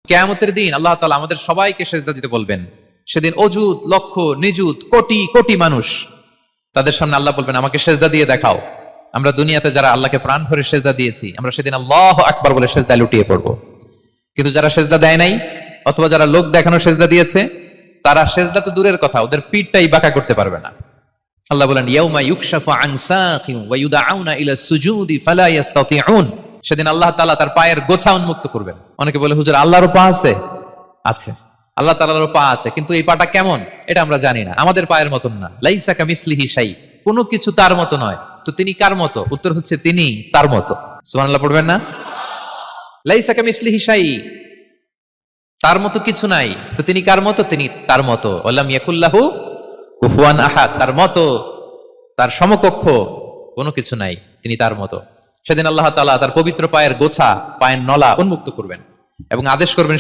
কিয়ামতের দিন আল্লাহ তাআলা আমাদের সবাইকে সেজদা দিতে বলবেন। সেদিন অযুত লক্ষ নিযুত কোটি কোটি মানুষ, তাদের সামনে আল্লাহ বলবেন আমাকে সেজদা দিয়ে দেখাও। আমরা দুনিয়াতে যারা আল্লাহকে প্রাণ ভরে সেজদা দিয়েছি, আমরা সেদিন আল্লাহু আকবার বলে সেজদায় লুটিয়ে পড়বো। কিন্তু যারা সেজদা দেয় নাই, অথবা যারা লোক দেখানো সেজদা দিয়েছে, তারা সেজদা তো দূরের কথা, ওদের পিঠটাই বাঁকা করতে পারবে না। আল্লাহ বলেন ইয়াউমা ইউকশাফু আন সাকিন ওয়া ইউদআউনা ইলা সুজুদি ফালা ইস্তাতিউন। সেদিন আল্লাহ তাআলা তার পায়ের গোছা উন্মুক্ত করবেন। অনেকে বলে হুজুর আল্লাহরও পা আছে? আছে, আল্লাহ তাআলারও পা আছে, কিন্তু এই পাটা কেমন এটা আমরা জানি না, আমাদের পায়ের মতন না। লাইসা কামিসলিহি শাই, কোনো কিছু তার মতো নয়। তো তিনি কার মতো? উত্তর হচ্ছে তিনি তার মতো। সুবহানাল্লাহ পড়বেন না? লাইসা কামিসলিহি শাই, তার মতো কিছু নাই। তো তিনি কার মতো? তিনি তার মতো। ওয়ালাম ইয়াকুল্লাহু কুফুয়ান আহাদ, তার মতো, তার সমকক্ষ কোনো কিছু নাই, তিনি তার মতো। সেদিন আল্লাহ তাআলা তার পবিত্র পায়ের গোছা, পায়ের নলা উন্মুক্ত করবেন এবং আদেশ করবেন